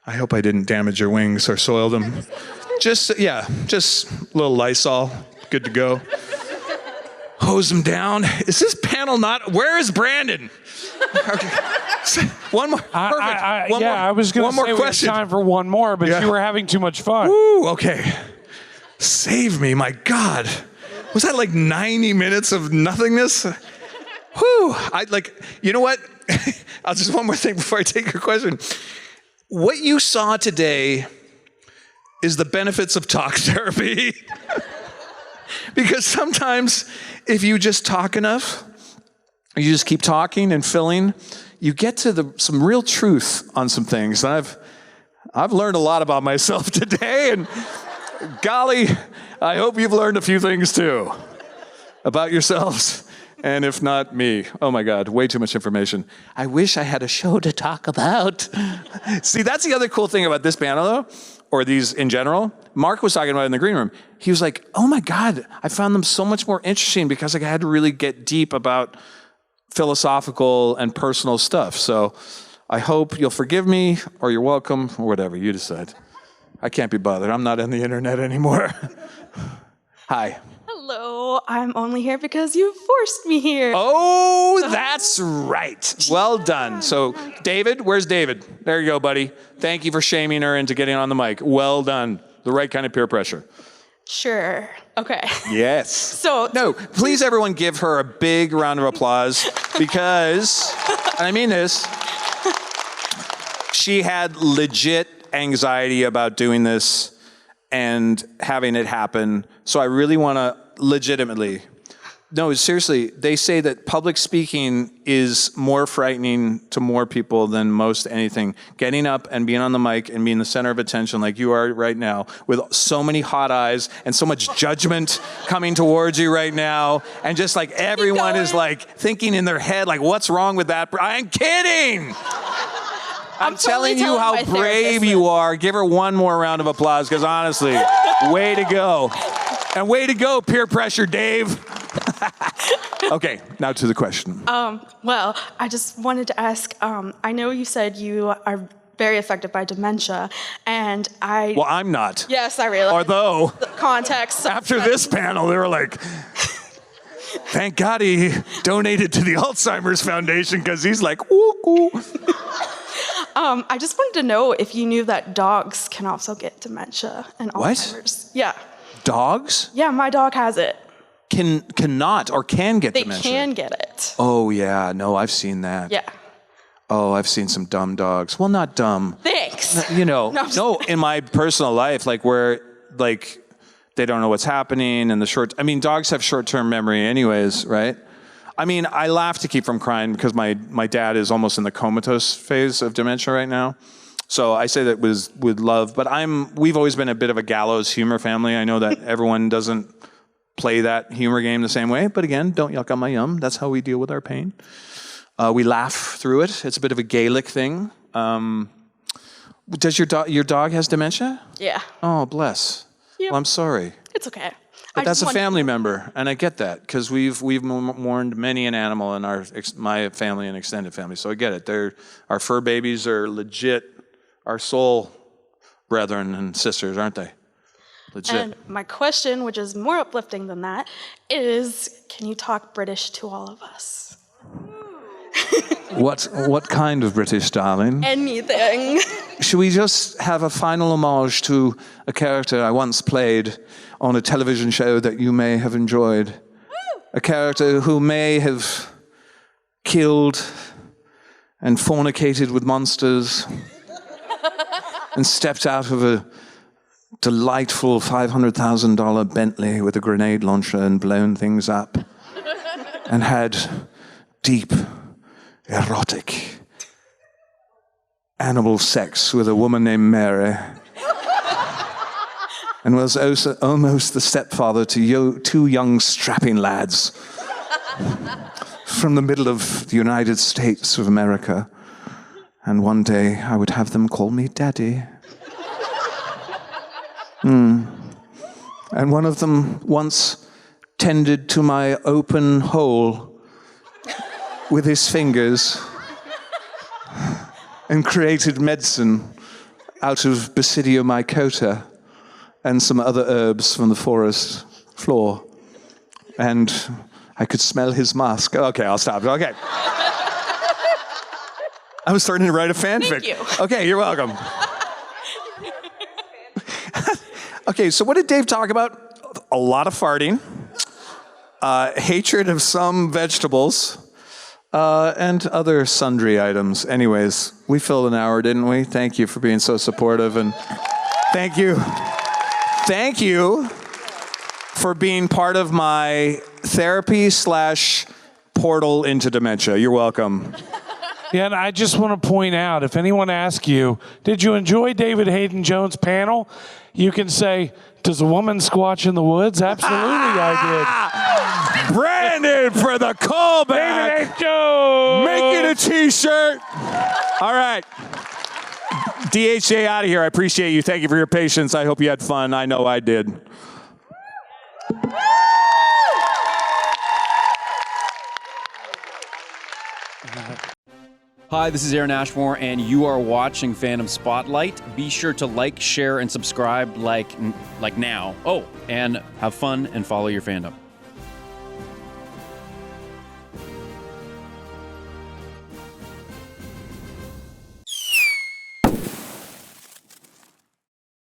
I hope I didn't damage your wings or soil them. Just a little Lysol. Good to go. Hose them down. Is this panel not? Where is Brandon? Okay. One more. Perfect. I was going to say we have time for one more, but you were having too much fun. Ooh, okay. Save me, my God. Was that like 90 minutes of nothingness? Whew. You know what? I'll just one more thing before I take your question. What you saw today is the benefits of talk therapy. Because sometimes if you just talk enough, you just keep talking and filling, you get to some real truth on some things. And I've learned a lot about myself today, and golly, I hope you've learned a few things too about yourselves, and if not, me. Oh my God, way too much information. I wish I had a show to talk about. See, that's the other cool thing about this panel though, or these in general. Mark was talking about it in the green room. He was like, oh my God, I found them so much more interesting because I had to really get deep about philosophical and personal stuff. So I hope you'll forgive me, or you're welcome, or whatever, you decide. I can't be bothered. I'm not on the internet anymore. Hi. Hello, I'm only here because you forced me here. Oh, that's right. Well done. So David, where's David? There you go, buddy. Thank you for shaming her into getting on the mic. Well done. The right kind of peer pressure. Sure. Okay. Yes. So no, please everyone give her a big round of applause because, and I mean this, she had legit anxiety about doing this and having it happen. So I really want to legitimately, no, seriously, they say that public speaking is more frightening to more people than most anything. Getting up and being on the mic and being the center of attention like you are right now with so many hot eyes and so much judgment coming towards you right now. And just like everyone is like thinking in their head, like, what's wrong with that? I'm kidding. I'm telling you how brave you are. Give her one more round of applause because honestly, way to go. And way to go, peer pressure, Dave. Okay, now to the question. Well, I just wanted to ask, I know you said you are very affected by dementia, and Well, I'm not. Yes, I realize. Although, the context. After this panel, they were like, thank God he donated to the Alzheimer's Foundation because he's like, ooh. I just wanted to know if you knew that dogs can also get dementia and Alzheimer's. Yeah. Dogs? Yeah, my dog has it. Cannot or can get dementia? They can get it. Oh, yeah. No, I've seen that. Yeah. Oh, I've seen some dumb dogs. Well, not dumb. Thanks. You know, no, in my personal life, like where, like, they don't know what's happening and dogs have short-term memory anyways, right? I mean, I laugh to keep from crying because my dad is almost in the comatose phase of dementia right now. So I say that with love, but we've always been a bit of a gallows humor family. I know that everyone doesn't play that humor game the same way, but again, don't yuck on my yum. That's how we deal with our pain. We laugh through it. It's a bit of a Gaelic thing. Does your dog has dementia? Yeah. Oh, bless. Yep. Well, I'm sorry. It's okay. But that's a family member, and I get that because we've mourned many an animal in my family and extended family. So I get it. Our fur babies are legit our soul brethren and sisters, aren't they? Legit. And my question, which is more uplifting than that, is can you talk British to all of us? What kind of British, darling? Anything. Should we just have a final homage to a character I once played on a television show that you may have enjoyed? A character who may have killed and fornicated with monsters and stepped out of a delightful $500,000 Bentley with a grenade launcher and blown things up and had deep, erotic, animal sex with a woman named Mary and was also almost the stepfather to two young strapping lads from the middle of the United States of America. And one day I would have them call me Daddy. And one of them once tended to my open hole with his fingers and created medicine out of Basidiomycota and some other herbs from the forest floor. And I could smell his musk. Okay, I'll stop. Okay. I was starting to write a fanfic. Thank you. Okay, you're welcome. Okay, so what did Dave talk about? A lot of farting, hatred of some vegetables, and other sundry items. Anyways, we filled an hour, didn't we? Thank you for being so supportive, and thank you for being part of my therapy / portal into dementia. You're welcome. Yeah, and I just want to point out, if anyone asks you, did you enjoy David Haydn-Jones' panel? You can say, does a woman squatch in the woods? Absolutely, I did. Brandon for the callback. David Haydn-Jones. Make it a t-shirt. All right. DHJ out of here. I appreciate you. Thank you for your patience. I hope you had fun. I know I did. Hi, this is Aaron Ashmore, and you are watching Fandom Spotlight. Be sure to like, share, and subscribe like now. Oh, and have fun and follow your fandom.